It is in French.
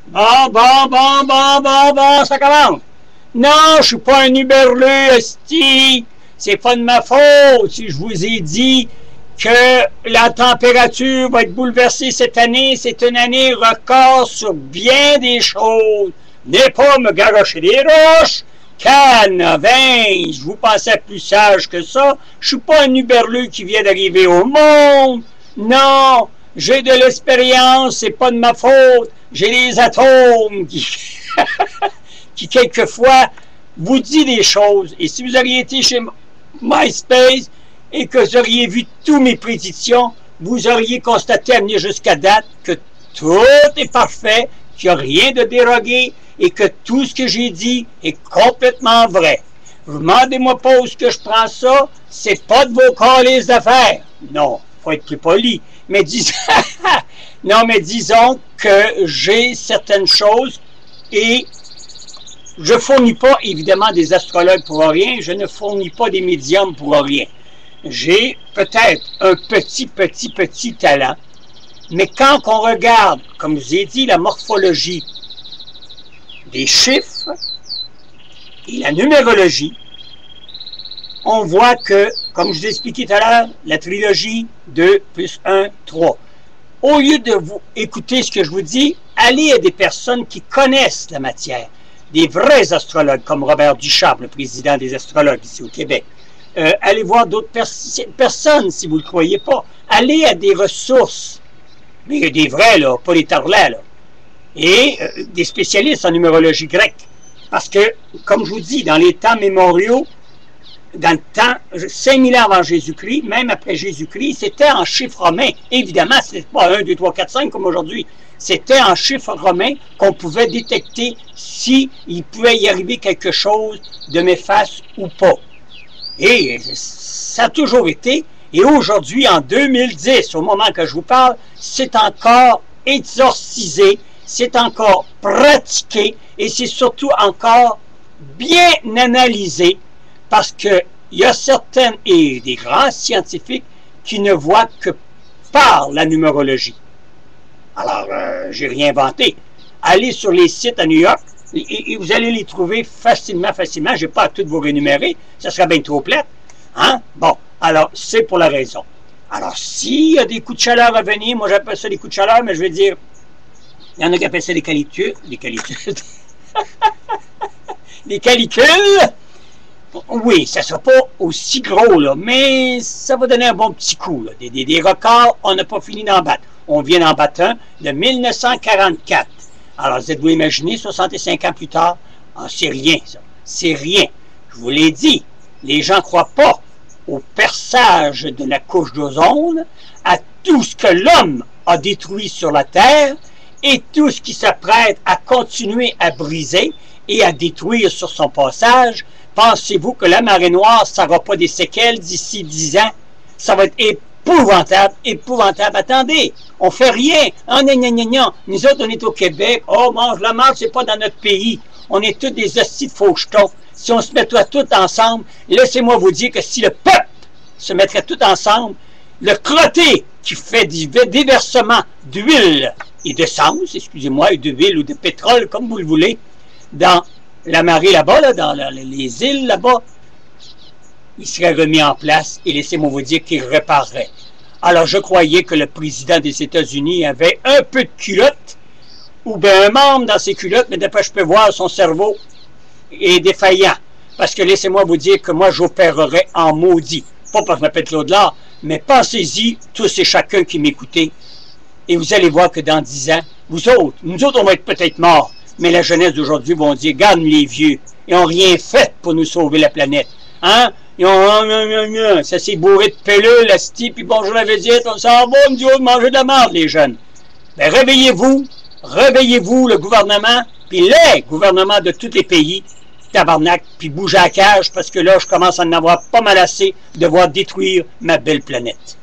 Bon, ça commence. Non, je suis pas un huberleux, esti. C'est pas de ma faute si je vous ai dit que la température va être bouleversée cette année. C'est une année record sur bien des choses. Venez pas me garocher des roches. Canavin, je vous pensais plus sage que ça. Je suis pas un huberleux qui vient d'arriver au monde. Non, j'ai de l'expérience, c'est pas de ma faute. J'ai des atomes qui quelquefois vous dit des choses. Et si vous auriez été chez MySpace et que vous auriez vu toutes mes prédictions, vous auriez constaté à venir jusqu'à date que tout est parfait, qu'il n'y a rien de dérogué et que tout ce que j'ai dit est complètement vrai. Demandez-moi pas où est-ce que je prends ça, c'est pas de vos calices d'affaires. Non, il faut être plus poli. Mais disons que j'ai certaines choses et je ne fournis pas évidemment des astrologues pour rien, je ne fournis pas des médiums pour rien. J'ai peut-être un petit talent, mais quand on regarde, comme je vous ai dit, la morphologie des chiffres et la numérologie, on voit que, comme je vous ai expliqué tout à l'heure, la trilogie 2 plus 1, 3. Au lieu de vous écouter ce que je vous dis, allez à des personnes qui connaissent la matière, des vrais astrologues, comme Robert Duchamp, le président des astrologues ici au Québec. Allez voir d'autres personnes, si vous ne le croyez pas. Allez à des ressources, mais des vrais, là, pas des tarlats, là. Et des spécialistes en numérologie grecque. Parce que, comme je vous dis, dans les temps mémoriaux, dans le temps, 5000 ans avant Jésus-Christ, même après Jésus-Christ, c'était en chiffres romains. Évidemment, ce n'était pas 1, 2, 3, 4, 5 comme aujourd'hui. C'était en chiffres romains qu'on pouvait détecter s'il pouvait y arriver quelque chose de méfaste ou pas. Et ça a toujours été. Et aujourd'hui, en 2010, au moment que je vous parle, c'est encore exorcisé, c'est encore pratiqué et c'est surtout encore bien analysé parce qu'il y a certaines et des grands scientifiques qui ne voient que par la numérologie. Alors, j'ai rien inventé. Allez sur les sites à New York et vous allez les trouver facilement. Je n'ai pas à toutes vous rémunérer, ça serait bien trop plate. Hein? Bon, alors, c'est pour la raison. Alors, s'il y a des coups de chaleur à venir, moi j'appelle ça des coups de chaleur, mais je veux dire, il y en a qui appellent ça des calicules. Des calicules. Des calicules. Oui, ça ne sera pas aussi gros, là, mais ça va donner un bon petit coup. Là. Des records, on n'a pas fini d'en battre. On vient d'en battre un de 1944. Alors, vous êtes-vous imaginé, 65 ans plus tard? Ah, c'est rien, ça. C'est rien. Je vous l'ai dit, les gens ne croient pas au perçage de la couche d'ozone, à tout ce que l'homme a détruit sur la Terre et tout ce qui s'apprête à continuer à briser et à détruire sur son passage. Pensez-vous que la marée noire, ça n'aura pas des séquelles d'ici 10 ans? Ça va être épouvantable, épouvantable. Attendez, on fait rien. Ah, non. Nous autres, on est au Québec. Oh, mange la marde, c'est pas dans notre pays. On est tous des hosties de faux jetons. Si on se mettait tous ensemble, laissez-moi vous dire que si le peuple se mettrait tout ensemble, le crotté qui fait du déversement d'huile et d'essence, excusez-moi, et d'huile ou de pétrole, comme vous le voulez, dans la marée là-bas, là, dans les îles là-bas, il serait remis en place et laissez-moi vous dire qu'il réparerait. Alors je croyais que le président des États-Unis avait un peu de culotte, ou bien un membre dans ses culottes, mais d'après je peux voir, son cerveau est défaillant. Parce que laissez-moi vous dire que moi j'opérerais en maudit. Pas parce que je m'appelle Claude Lard, mais pensez-y, tous et chacun qui m'écoutez, et vous allez voir que dans 10 ans, nous autres on va être peut-être morts, mais la jeunesse d'aujourd'hui vont dire, garde les vieux, ils n'ont rien fait pour nous sauver la planète. Hein? Ça s'est bourré de pellules, la stie, puis bonjour la visite, on s'en va, nous autres, manger de la merde, les jeunes. Ben réveillez-vous, le gouvernement, puis les gouvernements de tous les pays, tabarnak, puis bougez à la cage, parce que là, je commence à en avoir pas mal assez de voir détruire ma belle planète.